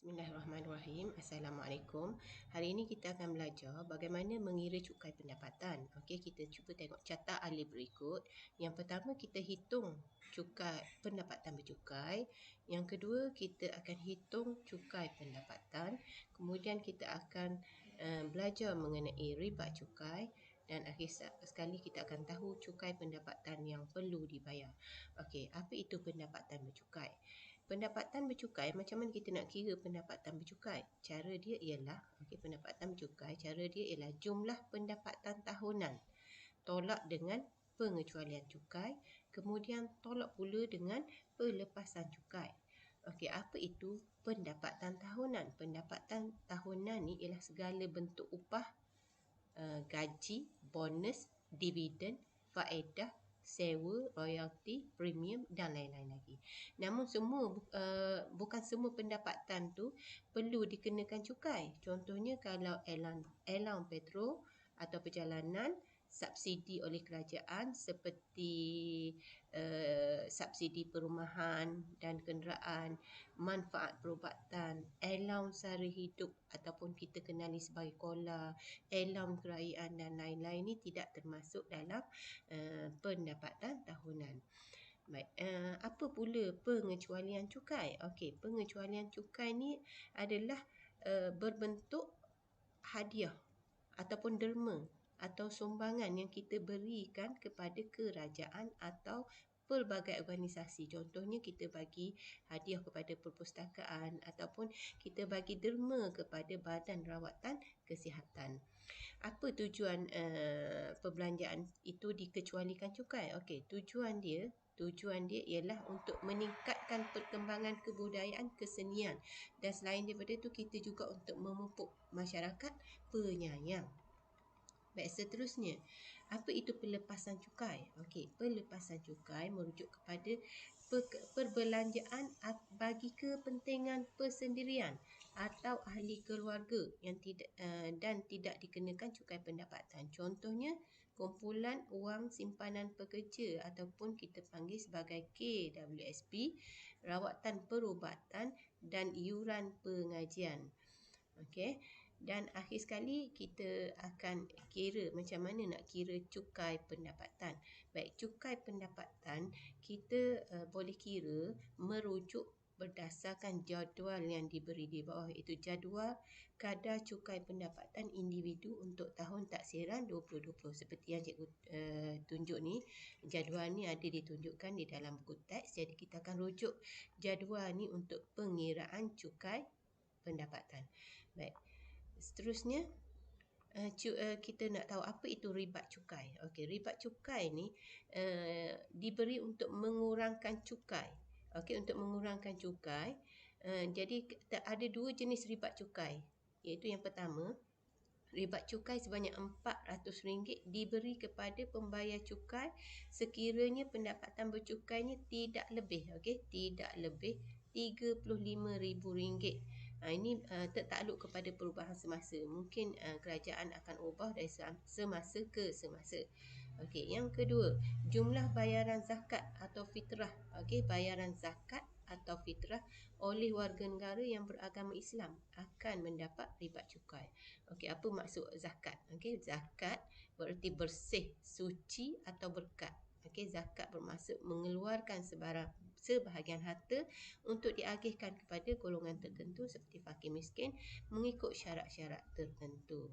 Bismillahirrahmanirrahim. Assalamualaikum. Hari ini kita akan belajar bagaimana mengira cukai pendapatan. Okey, kita cuba tengok carta alih berikut. Yang pertama, kita hitung cukai pendapatan bercukai. Yang kedua, kita akan hitung cukai pendapatan. Kemudian kita akan belajar mengenai riba cukai. Dan akhir sekali kita akan tahu cukai pendapatan yang perlu dibayar. Okey, apa itu pendapatan bercukai? Pendapatan bercukai, macam mana kita nak kira pendapatan bercukai? Cara dia ialah, pendapatan bercukai, cara dia ialah jumlah pendapatan tahunan tolak dengan pengecualian cukai, kemudian tolak pula dengan pelepasan cukai. Okey, apa itu pendapatan tahunan? Pendapatan tahunan ni ialah segala bentuk upah, gaji, bonus, dividen, faedah, sewa, royalty, premium dan lain-lain lagi. Namun bukan semua pendapatan tu perlu dikenakan cukai. Contohnya kalau allowance petrol atau perjalanan, subsidi oleh kerajaan seperti subsidi perumahan dan kenderaan, manfaat perubatan, allowance sara hidup ataupun kita kenali sebagai KOLA, allowance kerajaan dan lain-lain ni tidak termasuk dalam pendapatan tahunan. Baik, apa pula pengecualian cukai? Okey, pengecualian cukai ni adalah berbentuk hadiah ataupun derma atau sumbangan yang kita berikan kepada kerajaan atau pelbagai organisasi. Contohnya kita bagi hadiah kepada perpustakaan ataupun kita bagi derma kepada badan rawatan kesihatan. Apa tujuan perbelanjaan itu dikecualikan cukai? Okey, tujuan dia ialah untuk meningkatkan perkembangan kebudayaan kesenian, dan selain daripada itu kita juga untuk memupuk masyarakat penyayang. Baik, seterusnya, apa itu pelepasan cukai? Okey, pelepasan cukai merujuk kepada perbelanjaan bagi kepentingan persendirian atau ahli keluarga yang tidak dikenakan cukai pendapatan. Contohnya, kumpulan wang simpanan pekerja ataupun kita panggil sebagai KWSP, rawatan perubatan dan iuran pengajian. Okey, dan akhir sekali kita akan kira macam mana nak kira cukai pendapatan. Baik, cukai pendapatan kita boleh kira merujuk berdasarkan jadual yang diberi di bawah, iaitu jadual kadar cukai pendapatan individu untuk tahun taksiran 2020. Seperti yang cikgu tunjuk ni, jadual ni ada ditunjukkan di dalam buku teks, jadi kita akan rujuk jadual ni untuk pengiraan cukai pendapatan. Baik, seterusnya kita nak tahu apa itu ribat cukai. Okey, ribat cukai ni diberi untuk mengurangkan cukai. Okey, untuk mengurangkan cukai. Jadi ada dua jenis ribat cukai, iaitu yang pertama, ribat cukai sebanyak RM400 diberi kepada pembayar cukai sekiranya pendapatan bercukainya tidak lebih, tidak lebih RM35,000. Ini tertakluk kepada perubahan semasa. Mungkin kerajaan akan ubah dari semasa ke semasa. Okey, yang kedua, jumlah bayaran zakat atau fitrah. Okey, bayaran zakat atau fitrah oleh warga negara yang beragama Islam akan mendapat ribat cukai. Okey, apa maksud zakat? Okey, zakat bererti bersih, suci atau berkat. Okey, zakat bermaksud mengeluarkan sebahagian harta untuk diagihkan kepada golongan tertentu seperti fakir miskin mengikut syarat-syarat tertentu.